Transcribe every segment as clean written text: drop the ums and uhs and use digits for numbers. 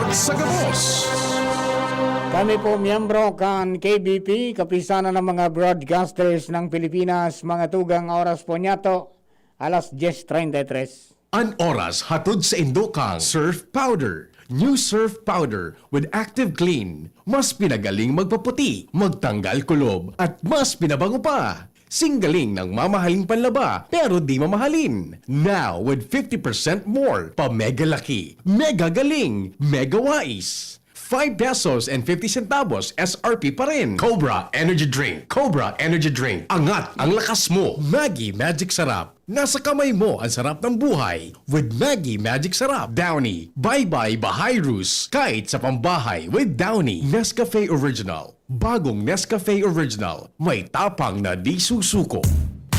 Sagamos. Kami po miyembro kan KBP, kapisanan ng mga broadcasters ng Pilipinas, mga tugang oras po nyato, alas 10:33. An oras hatod sa Indokang Surf Powder. New Surf Powder with active clean. Mas pinagaling magpaputi, magtanggal kulob, at mas pinabango pa. Singgaling ng mamahaling panlaba pero di mamahalin. Now with 50% more pa mega laki, mega galing, mega wise. 5 pesos and 50 centavos SRP pa rin. Cobra Energy Drink. Cobra Energy Drink. Angat ang lakas mo. Maggie Magic Sarap. Nasa kamay mo ang sarap ng buhay with Maggie Magic Sarap. Downy. Bye-bye Bahay Rus. Kahit sa pambahay with Downy. Nescafe Original. Bagong Nescafe Original. May tapang na di susuko.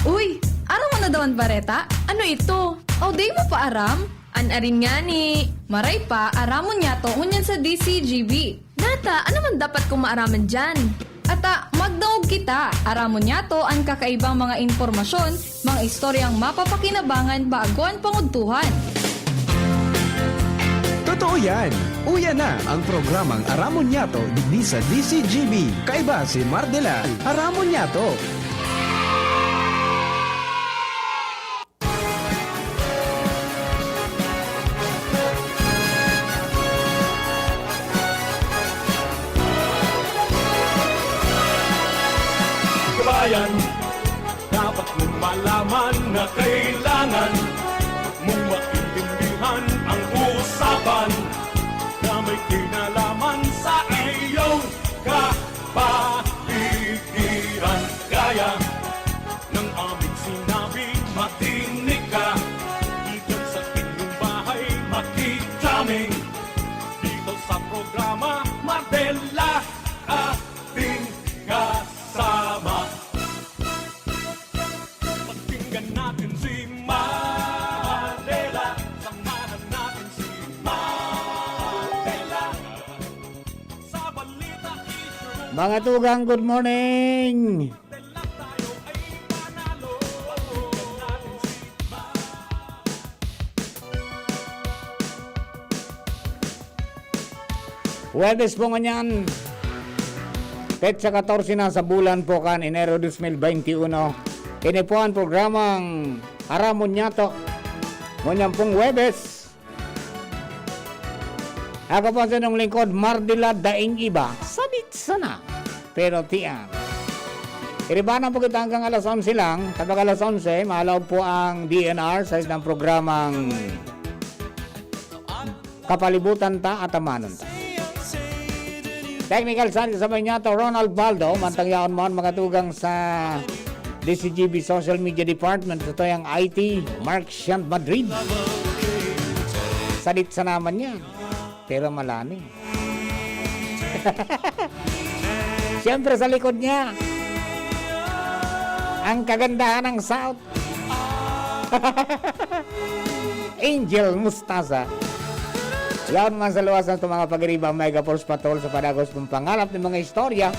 Uy, aram mo na daw ang bareta? Ano ito? O day mo pa aram? Anarin nga ni. Maray pa, aramon niya to unyan sa DCGB. Nata, ano man dapat kong maaraman dyan? Ata, magdaog kita. Aramon niya to ang kakaibang mga informasyon, mga istoryang mapapakinabangan bago ang panguntuhan. Totoo yan! Uya na ang programang Aramon Yato digdi sa DCGB. Kaiba si Mardela, Aramon Yato. Kabayan, dapat mong malaman na kailangan mong maintindihan ang usapan na may kinalaman sa iyong kapaligiran. Gaya ng aming sinabi, makinig ka. Dito sa inyong bahay, makijaming. Dito sa programa, Mardela, ating kasama. Pakinggan natin si Mardela. Samahan natin si Mardela. Sa balita issue, Mga tugang, good morning! Mardela tayo ay panalo. Pakinggan natin si Huwebes po nganyan. Petsa 14 na sa bulan po kan Enero 2021. Kini po ang programang Aramon Yato. Ngunyan pong Huwebes. Ako po sa inyong lingkod, Mardela Daing Iba. Sabit sana. Pero tiyan. Iribanan po kita hanggang alas 11 lang. Kapag alas 11, maalaw po ang DNR sa isang programang Kapalibutan ta at Amanon ta. Technical side kasabay niya to Ronald Baldo. Mantangyaon mo mga tugang sa DCGB Social Media Department. Ito yung IT, Mark Shant Madrid. Salit sa naman niya. Pero malani. Siyempre sa likod niya, ang kagandahan ng South. Angel Mustaza. Yaon man sa luwas ng mga pag-iriba Mega Force Patrol sa padagos ng pangalap ng mga istorya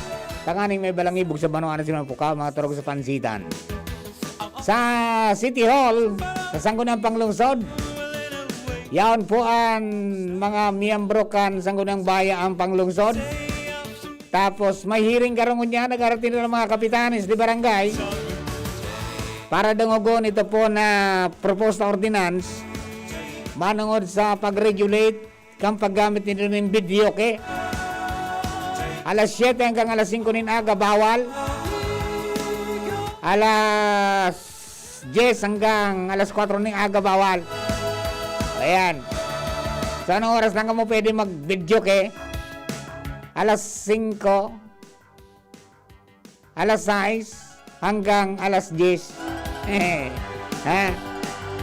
tanganing may balangibog sa banuan ng puka mga turog sa pansitan. Sa City Hall, sa Sanggunang Panglungsod, yaon po ang mga miyembro kan Sanggunang Baya ang Panglungsod. Tapos may hearing karungon niya, nagarating ng mga kapitanes di barangay para dungogon ito po na proposed ordinance manungod sa pag-regulate kang paggamit nito ng video, okay? Alas 7 hanggang alas 5 nin aga, bawal. Alas 10 hanggang alas 4 nin aga, bawal. Ayan. So, anong oras lang ka mo pwede mag-video, okay? Alas 5, alas 6, hanggang alas 10. Ha?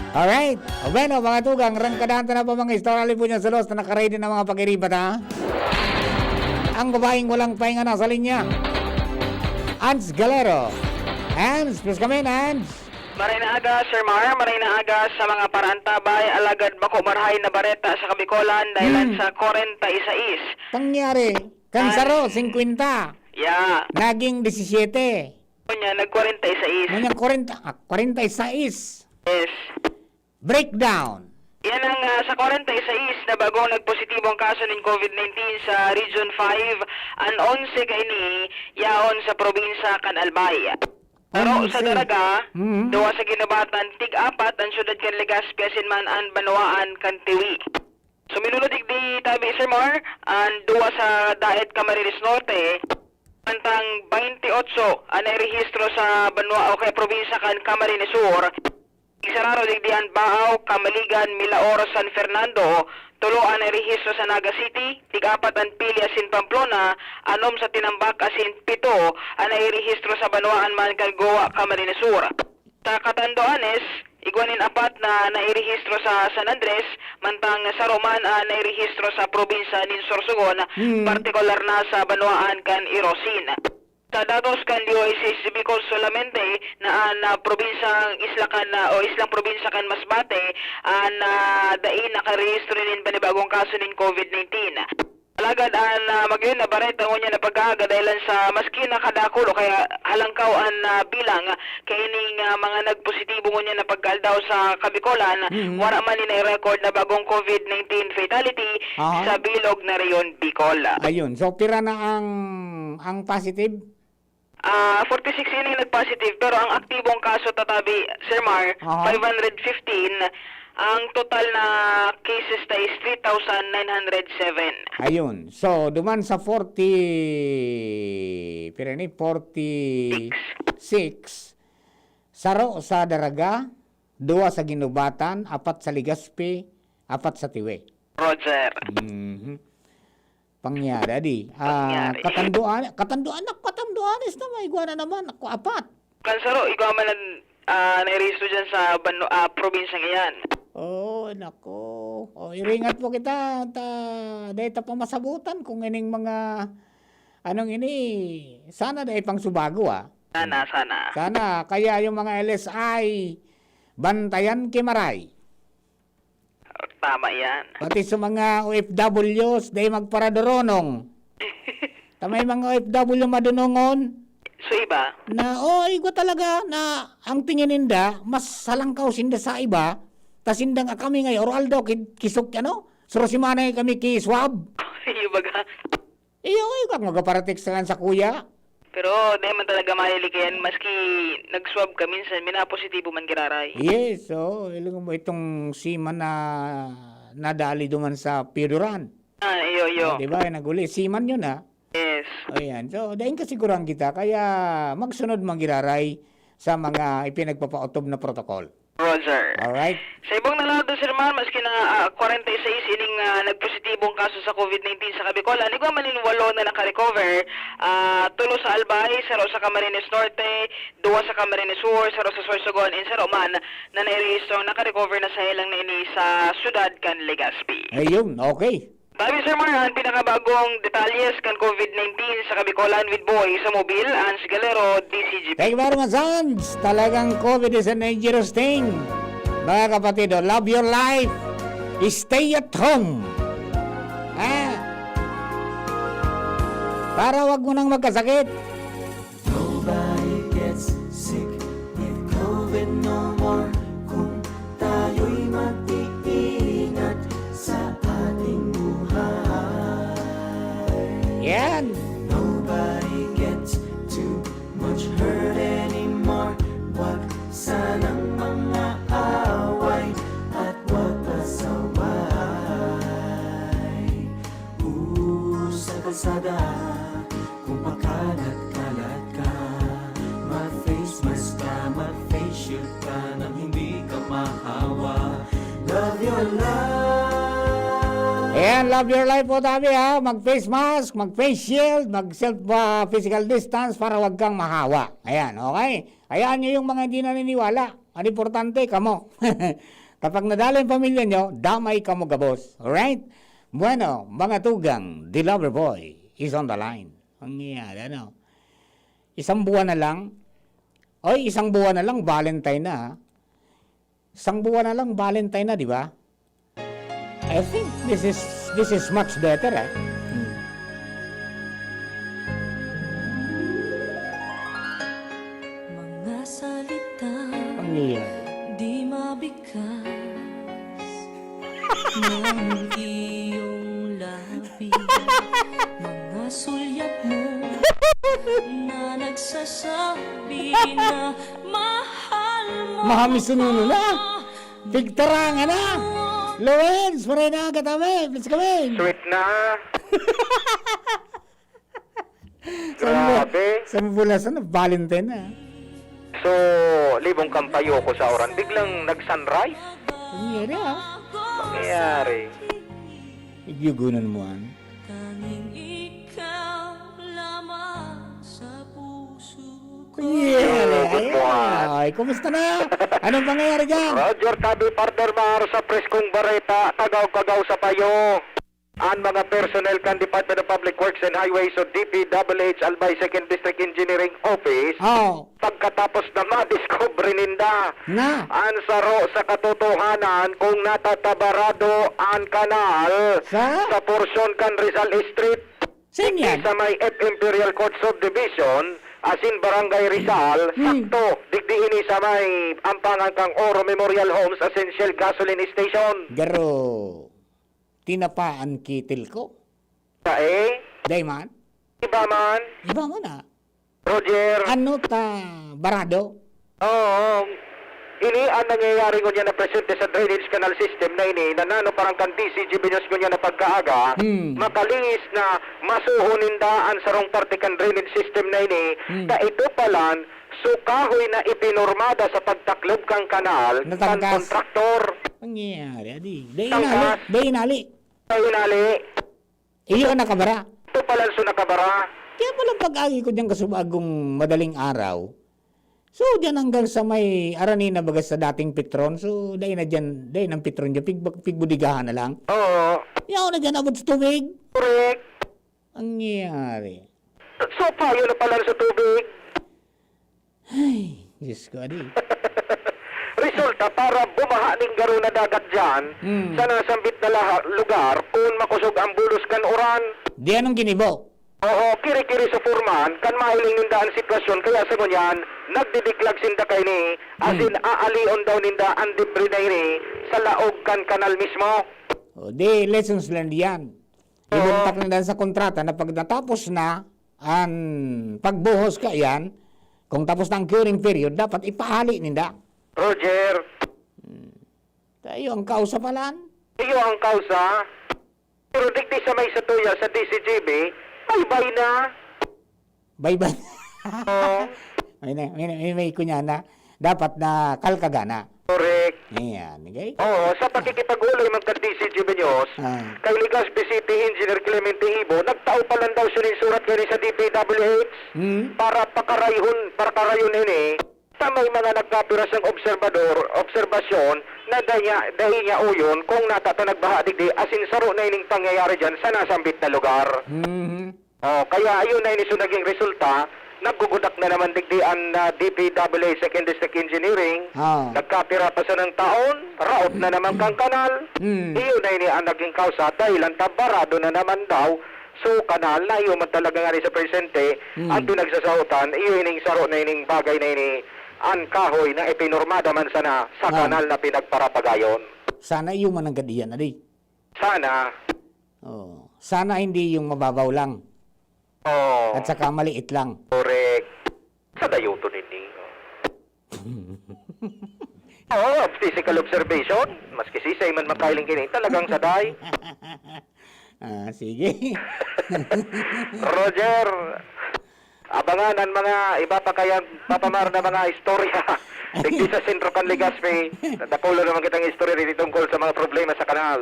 Alright. O bueno, mga tugang, rangkadahan na po mga istorya po niya sa los na nakaready na mga pag-iribat, ha? Ang babaeng walang pahinga na sa linya. Ans Galero. Ans, please come in, Ans. Maray na aga, Sir Mar. Maray na aga sa mga parantabay, alagad bako marhay na bareta sa Kabikolan dahil sa 46. Tangyari, kansaro, 50. Ya. Naging 17. Kunya, nag-46. Nanyang 46. Yes. Breakdown. Yan ang sa 46 na bagong nagpositibong kaso ng COVID-19 sa Region 5, ang 11 kaini yaon sa probinsya kan Albay. Pero sa 11. Daraga, Mhm. duwa sa ginabatan, tig-apat ang syudad kan Legazpi asin man ang Banwaan kan Tiwi. So minulod di tabi Sir Mar, ang duwa sa Daet Camarines Norte, pantang 28 ang nairehistro sa Banwa o kay probinsya kan Camarines Sur. Isararo digdian Baaw, Kamaligan, Milaor, San Fernando, tulo ang rehistro sa Naga City, tig-apat ang Pili asin Pamplona, anom sa Tinambak asin pito ang rehistro sa Banwaan man Kalgoa, Camarines Sur. Sa Catanduanes, igwanin apat na nairehistro sa San Andres, mantang sa Roman nairehistro sa probinsya nin Sorsogon, partikular na sa Banwaan kan Irosin. Sa datos kan Diocese Bicol solamente na probinsya Islakan o Islang probinsya kan Masbate na dain nakarehistro nin panibagong kaso nin COVID-19. Alagad ang magyon na bareta ngunya na pagkaaga dahilan sa maski nakadakulo kaya halangkaw ang bilang kay ining mga nagpositibo ngunya na pagkaldaw sa Kabikolan wala man ni record na bagong COVID-19 fatality Aha. sa bilog na reyon Bicol. Ayun. So, pira na ang positive? 46 ini nag-positive pero ang aktibong kaso tatabi Sir Mar Aha. 515. Ang total na cases na is 3,907. Ayun. So, duman sa 40... Pira ni? 46. Saro sa Daraga, 2 sa Ginubatan, 4 sa Legazpi, 4 sa Tiwi. Roger. Mhm. Pangyari di. Pangyari. Katanduanes na may iguana naman. Ako 4. Kansaro, ikaw man nairehisto dyan sa probinsyang iyan. Oh, nako. Oh, iringat po kita. Dahil pa masabutan kung ining mga anong ini. Sana dahil pang subago Sana. Sana. Kaya yung mga LSI bantayan kimaray. Tama yan. Pati sa mga OFWs dahil magparadoronong. Tamay mga OFW madunongon. So iba, Na, igo talaga na ang tingin ninda, mas salangkaw sinda sa iba, tas sinda nga kami ngayon, Oraldo, kisok, surusimanay kami kiswab. yung baga. Iyo, kag magaparatik sa kuya. Pero di man talaga mahilig yan, maski nag-swab ka minsan, minapositibo man giraray. Yes, ilong mo itong siman na nadali duman sa Piduran. Iyo. Diba, naguli, siman yun Yes. Ayan, so dahin kasiguran kita, kaya magsunod magiraray sa mga ipinagpapautob na protocol. Roger. Alright? Sa ibang nalado, Sir Man, maski na 46 ining nagpositibong kaso sa COVID-19 sa Kabikolan, ikaw manin 8 na nakarecover, 3 sa Albay, 0 sa Camarines Norte, 2 sa Camarines Sur, 0 sa Sorsogon, and 0 man na nairehistro nakarecover na sa ilang na ini sa syudad kan Legazpi. Ayun, okay. Sabi Sir Mar, ang pinakabagong detalyes kan COVID-19 sa Kabikolan with Boy sa Mobil, Ans Galero, DCGP. Thank you very much, Hans. Talagang COVID is a dangerous thing. Mga kapatid, love your life. Stay at home. Para wag mo nang magkasakit. Nobody gets sick with COVID no more kung tayo'y mag-iingat sa ating buhay. Yan. Nobody gets too much hurt anymore. Wag sanang mga away at wag pasaway. Sa kalsada, kung pakalat-kalat ka, mag-face mask ka, mag-face shield ka, nang hindi ka mahawa. Love your life. Ayan, love your life po tabi Mag-face mask, mag-face shield, mag-self physical distance para wag kang mahawa. Ayan, okay? Hayaan nyo yung mga hindi naniniwala. Ang importante, kamo. Kapag nadala yung pamilya nyo, damay kamo gabos. Alright? Bueno, mga tugang, the lover boy is on the line. Ang nangyayari, Isang buwan na lang, Valentine na, Isang buwan na lang, Valentine na, di ba? I think this is much better, Mga salita Ang nangyayari. di mabigkas Mga sulyap mo na nagsasabi na mahal mo Mahamisununu na. Pigtarangan na. Lorenz, maray na katabi. Please kami. Sweet na. Grabe. Sa mabulasan na, Valentine na. So, libong kampayo ko sa oran. Biglang nag-sunrise. Ang yari ha. Nangyayari. Igyugunan mo an. Tanging ikaw lamang sa puso ko. Yeah. Ay, kumusta na? Anong pangyayari dyan? Roger Tabi Partner Mar sa Preskong Bareta, Tagaw-Kagaw sa Payo. Ang mga personnel kan Department of Public Works and Highways o DPWH Albay 2nd District Engineering Office. Oh, Pagkatapos na madiscover ninda na. ang saro sa katotohanan kung natatabarado ang kanal Sa? porsyon kan Rizal Street Saan yan? sa may F Imperial Court Subdivision asin Barangay Rizal sakto digdiin sa may ampangan kang Oro Memorial Homes Essential Gasoline Station Garo. Tinapaan kitil ko. sa Dayman. iba man Iba mo na. Roger Ano ta? Barado? Oo. Ini ang nangyayari ko niya na presente sa drainage canal system na ini na nano parang kan DCG binyos ko niya na pagkaaga makalingis na masuhunin daan sa rong parte kan drainage system na ini na ito palan sukahoy na ipinormada sa pagtaklob kang kanal kan Natangkas. kontraktor Pangyayari, adi. Tangkas. Day inali. ay inali Iyo ang nakabara. ito palan so nakabara Kaya palang pag-agi ko dyan kasubagong madaling araw. So, dyan hanggang sa may arani na bagas sa dating Petron. So, dahil na dyan, dahil ng Petron dyan, pigbudigahan na lang. oo Yaw na dyan abot sa tubig. correct Ang nangyayari. so payo na palan sa tubig Ay, Diyos ko, adi. resulta para bumaha ning garo na dagat dyan sa nasambit na lugar kung makusog ang bulos kan oran. Di anong ginibo? Oo, kiri-kiri sa furman kan mahiling ninda ang sitwasyon kaya sa ngunyan nagdidiklag sinda kay ni asin aalion daw ninda ang debris na ini sa laog kan kanal mismo. O, di, lessons learned yan. Ibuntak na dyan sa kontrata na pag natapos na ang pagbuhos ka yan, kung tapos na ang curing period, dapat ipahali ninda. Roger, Tayo ang kausa palan. iyo ang kausa. Pero digdi sa may satuya sa DCGB, bye-bye na. Bye-bye. Oo, may kunyana. Dapat na kalkagana. correct. Ayan, okay? Oo, sa pakikipag-uloy mga DCGB News, Ah. kay Legazpi City Engineer Clemente Ibo, nagtao pa lang daw siya surat kani sa DPWH para pakarayon ini sa may mga nagkapiras ng obserbasyon na dahi niya uyon kung natata nagbaha digdi asin saro na ining pangyayari dyan sa nasambit na lugar. Oh, kaya ayun na ini so naging resulta, naggugudak na naman digdi ang DPWH 2nd District Engineering. Ah. Nagkapira pa sa ng taon, raot na naman kang kanal. Iyon na ini ang naging kausa dahil ang tabarado na naman daw. So kanal na iyon man talaga nga rin sa presente ang pinagsasautan, iyon ining saro na ining bagay na ini ang kahoy na ipinormada man sana sa kanal na pinagparapagayon. Sana yung mananggadiyan, adi. Sana, Oh. Sana hindi yung mababaw lang. oh, At saka maliit lang. correct. Sa dayuto nini. Oh, physical observation, maski sisay man makailing kini, talagang saday. Ah, sige. Roger, abangan ang mga iba pa kaya papamar na mga istorya. Digdi sa sentro kan Legazpi, nakulo naman kitang istorya rin tungkol sa mga problema sa kanal.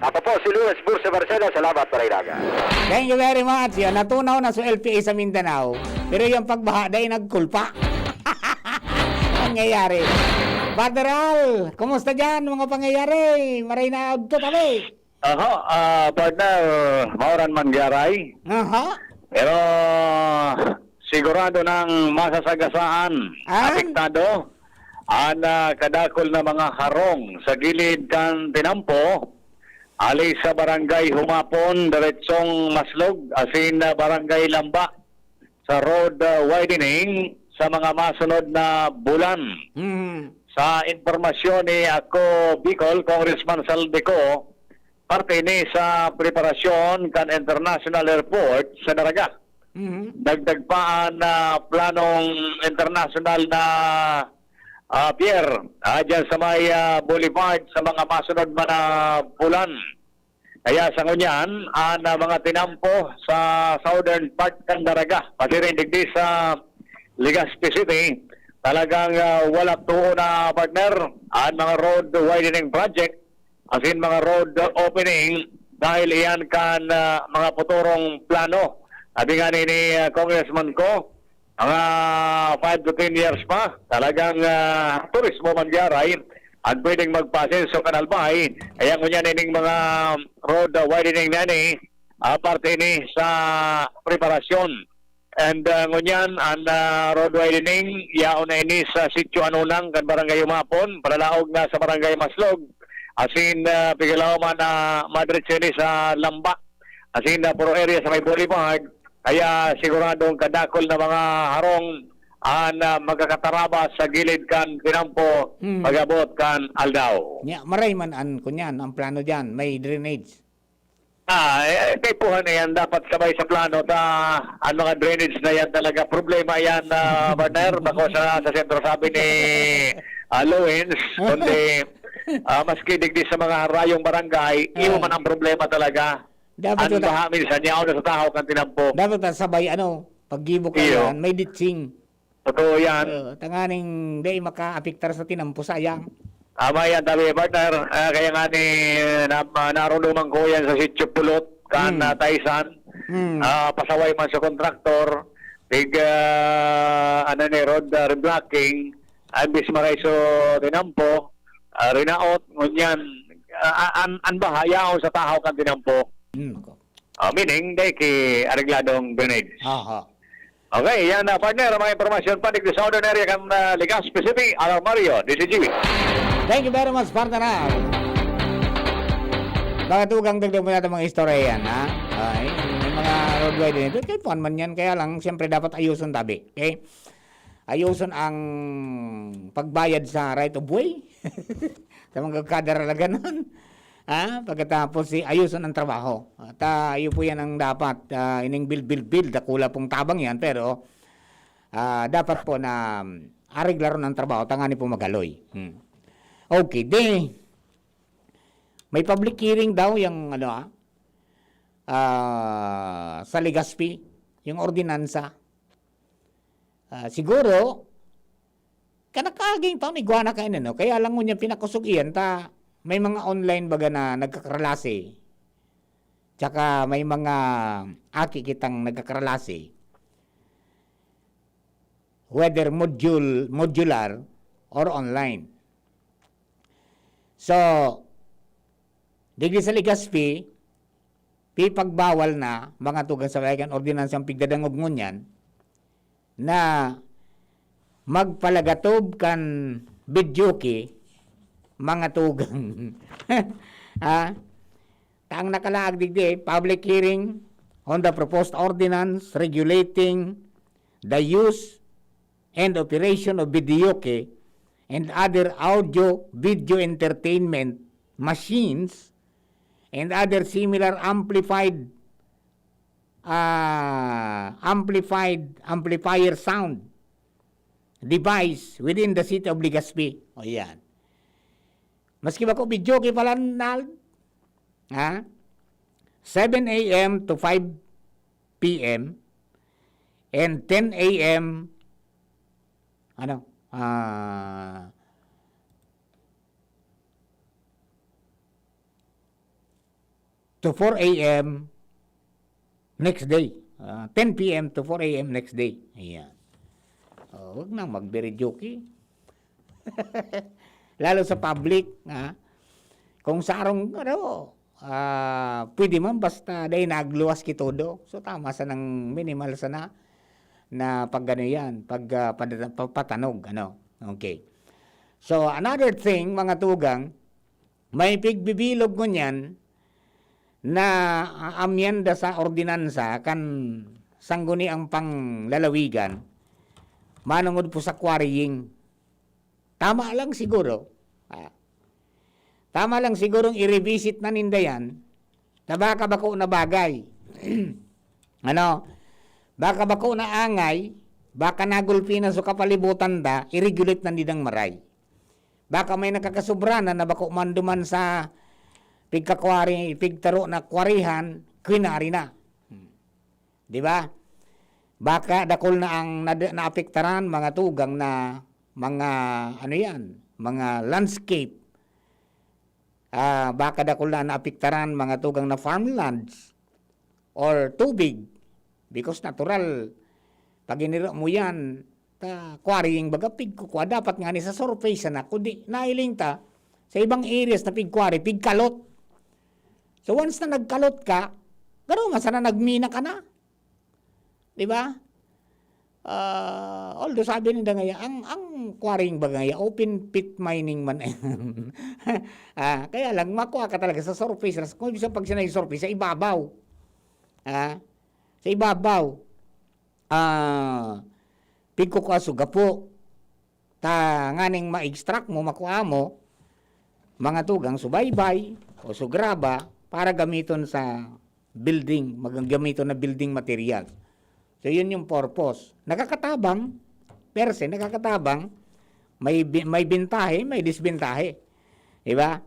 Ako po si Luis Bursa Barcela, salamat para ilaga. Thank you very much. Yan, natunaw na sa LPA sa Mindanao. Pero yung pagbaha dahil nagkulpa. Pangyayari. Bateral, kumusta dyan mga pangyayari? Maray na ito tabi. Partner, mauran man garay. Aha. Pero sigurado ng masasagasaan, apektado ang kadakol na mga harong sa gilid kan Tinampo, ali sa barangay Humapon, diretsong Maslog, asin barangay Lamba, sa road widening sa mga masunod na bulan. Sa informasyon ni ako, Bicol, Congressman Saldico, parte ni sa preparasyon kan international airport sa Daraga. Dagdag pa na planong international na pier dyan sa may boulevard sa mga masunod man na bulan. Kaya sa ngunyan, mga tinampo sa southern part ng Daraga, pati rin digdi sa Legazpi City, talagang wala tuo na partner ang mga road widening project, as in mga road opening, dahil iyan kan mga puturong plano. Sabi nga ni Congressman ko, mga 5 to 10 years pa, talagang turismo mangyaray at pwedeng magpasenso kanalbay. Kaya ngunyan ining mga road widening na ni, parte ni sa preparasyon. And ngunyan, ang road widening, yaon na ini sa sitio Anunang, kan Barangay Umapon, palalaog na sa Barangay Maslog. Asin, pigilaw man na Madrid City sa Lamba. Asin, puro area sa may boulevard. Kaya siguradong kadakol na mga harong magkakataraba sa gilid kan Tinampo, pagabot kan Aldao. Maray man kunyan, ang plano dyan, may drainage. Kay puhan na yan, dapat sabay sa plano ang mga drainage na yan talaga. Problema yan, partner, bako sa sentro sabi ni Lowens, kundi maski digdi sa mga rayong barangay, iwan man ang problema talaga. Dapat Ang baha minsan, yaw na sa tao kan Tinampo. Dapat sabay, paggibok ka yan, may ditching. Totoo yan. Tanganing di maka-apiktar sa Tinampo, sayang. Tama yan, tabi, partner. Kaya nga ni naruluman ko yan sa sitio Pulot, kan Taisan. Pasaway man sa kontraktor. Road reblocking. Ambis maraiso Tinampo. Rinaot, ngunyan. An bahaya sa tahaw kan Tinampo. Meaning, day ki arigladong drainage. Okay, yan na partner, mga impormasyon pa sa southern area kan Legazpi City, Alar Mario, DCGB. Thank you very much, partner. Bakit tugang dagdag mo natin mga istorya yan, ha? Ay, may mga roadway din ito. Kahit puan man yan, kaya lang, siyempre dapat ayuson tabi. Okay? Ayuson ang pagbayad sa right of way. Sa mga kadaralaga nun. Pagkatapos ayuson ang trabaho. At iyo po yan ang dapat ining build. Dakula pong tabang yan, pero dapat po na areglaro ng trabaho, tangani po magaloy. Okay, may public hearing daw yung sa Legazpi, yung ordinansa. Siguro, kanakaging taon iguana kayo na, kaya lang ngunyan pinakusog iyan, may mga online baga na nagkakaralasi. Tsaka may mga aki kitang nagkakaralasi. Whether modular or online. So, digdi sa Legazpi, pipagbawal na mga tugang sa bayan ordinansang pigdadangog ngunyan na magpalagatob kan bidyoki mga tugang. Taang nakalaag digdi, public hearing on the proposed ordinance regulating the use and operation of videoke and other audio-video entertainment machines and other similar amplifier sound device within the city of Legazpi. O yan. Maski ba ko videoke pala 7 a.m. to 5 p.m. and 10 a.m. to 4 a.m. next day. 10 p.m. to 4 a.m. next day. Ayan. Huwag nang magbiridyoki. Lalo sa public. Kung sarong, pwede man basta dahil nagluwas kitodo. So tama sa ng minimal sana na pag gano yan, patanog. Okay. So another thing, mga tugang, may pigbibilog ko niyan na amyenda sa ordinansa kan sangguni ang panglalawigan manungod po sa quarrying. Tama lang siguro. Tama lang sigurong i-revisit na ninda yan na baka bako na bagay. Ano? Baka bako na angay, baka nagulpi na so kapalibutan da, i-regulate na nidang maray. Baka may nakakasubra na bako manduman sa pigkakwari, pigtaro na kwarihan, kwinari na. Di ba? Baka dakol na ang naapektaran mga tugang na mga ano yan, mga landscape. Baka dakol na naapektaran mga tugang na farmlands or tubig. Because natural, pag iniro mo yan, quarrying baga pigkukwa, dapat nga ni sa surface na, kundi nailing ta, sa ibang areas na pigkwari, pigkalot. So once na nagkalot ka, gano'n masana nagmina ka na. Di ba? Although sabi nila ngaya, ang quarrying ba ngaya, open pit mining man. Kaya lang, makuha ka talaga sa surface. Kung bisa pag sinay surface, sa ibabaw. Sa ibabaw. Pigko ka sugapo. Nganing ma-extract mo, makuha mo, mga tugang subaybay o sugraba para gamiton sa building, magagamiton na building material. So, yun yung purpose. Nakakatabang, per se, nakakatabang, may bintahe, may disbintahe. Diba?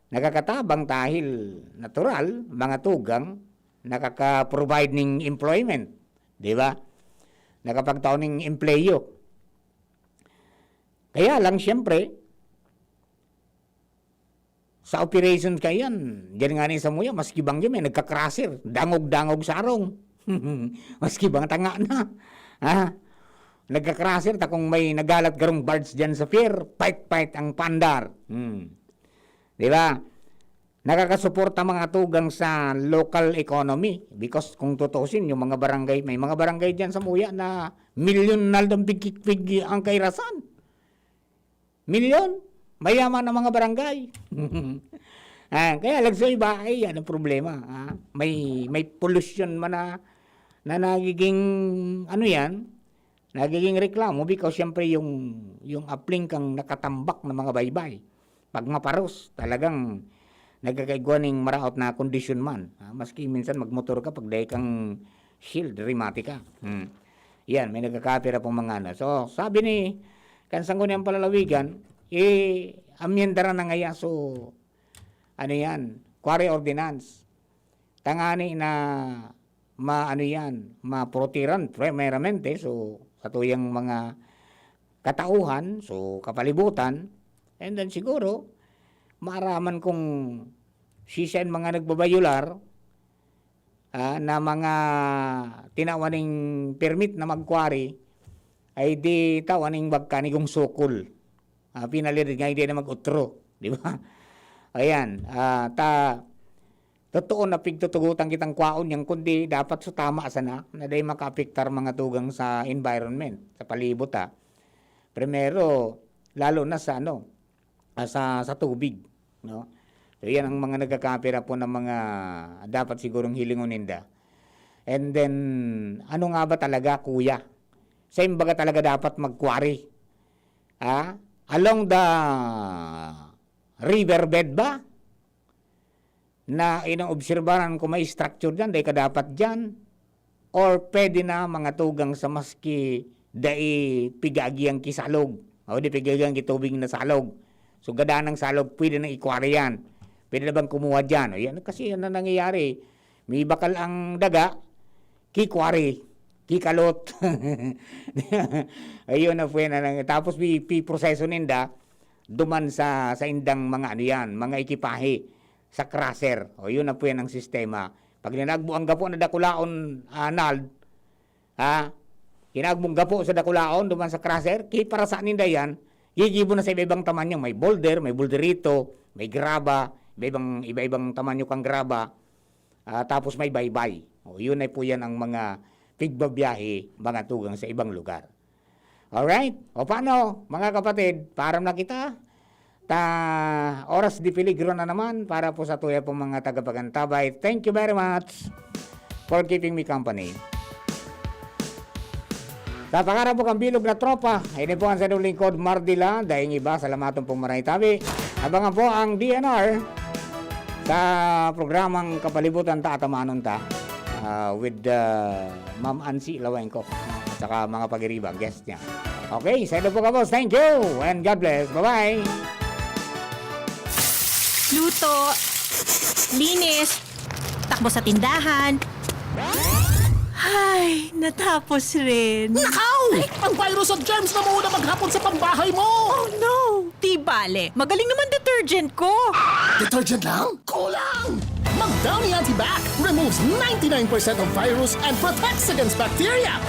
Nakakatabang dahil natural, mga tugang, nakaka-provide ng employment. Diba? Nakapagtaon ng empleyo. Kaya lang, siyempre, sa operation kayan, diyan nga rin sa muya, maski bang yun, may nagkakrasir, dangog-dangog sa arong. Maski bang tanga na. Nagkakrasir, ta kung may nagalat garong bards dyan sa pier, fight ang pandar. Di ba? Nakakasuporta mga tugang sa local economy. Because kung tutusin, yung mga barangay, may mga barangay dyan sa muya na milyon naldang pig ang kairasan. Milyon. Mayaman ng mga barangay. Kaya lang sa iba, ay yan ang problema. May pollution man na nagiging, ano yan, nagiging reklamo because siyempre yung apling kang nakatambak ng mga baybay. Pag maparos, talagang nagkakaigwa ng maraot na kondisyon man. Maski minsan magmotor ka, pag dahi kang shield, rematika. Yan, may nagkakapira pong mga ano. So, sabi ni Kansanguniang Palalawigan, amyendara na ngaya, so, ano yan, quarry ordinance. Tangani na, ano yan, maprotiran, primeramente, so, sa tuyang mga katauhan, so, kapalibutan, and then siguro, maaraman kung sisain mga nagbabayular, na mga tinawaning permit na mag-quarry, ay di tawaning bagkanigong sukol. Pinalirid nga hindi na mag-utro. Di ba? Ayan. Totoo na pigtutugutan kitang kwaon yan, kundi dapat sa tama sana na dahi makaapektar mga tugang sa environment, sa palibot. Primero, lalo na sa sa tubig. No? So yan ang mga nagkakapira po ng mga dapat sigurong hilingon ninda. And then, ano nga ba talaga, kuya? Sa imbaga talaga dapat mag-quarry. Along the riverbed ba? Na inaobserbahan kung may structure dyan, dahil ka dapat dyan. Or pwede na mga tugang sa maski dahil pigagi ang kisalog. O di pigagi ang kitubig na salog. So gadaan ng salog, pwede na i-quarry yan. Pwede na bang kumuha dyan? O yan, kasi yan na nangyayari. May bakal ang daga, ki-quarry. Kikalot. Ayun na po yan. Tapos proseso ninda, duman sa indang mga ano yan, mga ekipahe sa crusher. O yun na po yan ang sistema. Pag ninagbuang gapo na dakulaon anal, kinagbong gapo sa dakulaon, duman sa crusher, para sa ninda yan, gigibo na sa iba-ibang tamanyo. May boulder, may boulderito, may graba, iba-ibang tamanyo kang graba, tapos may baybay. O yun na po yan ang mga pigbabiyahe, mga tugang sa ibang lugar. Alright? O paano, mga kapatid, param na kita. Oras di peligro na naman para po sa tuya pong mga tagapagantabay. Thank you very much for keeping me company. Sa pangarap po kang bilog na tropa, ay po ang sa lingkod Mardila, dahil iba, salamatong pong maray tabi. Abangan po ang DNR sa programang Kapalibutan Ta Atamanon Ta with Ma'am Ansi Lawenko at saka mga pag-iriba, guest niya. Okay, sa ito po ka, boss. Thank you and God bless. Bye-bye. Luto, linis, takbo sa tindahan. Ay, natapos rin. Nakaw! Ang virus at germs na muna maghapon sa pambahay mo! Oh no! Di bale, magaling naman detergent ko. Detergent lang? Kulang! Mag-Downy Antibac removes 99% of virus and protects against bacteria.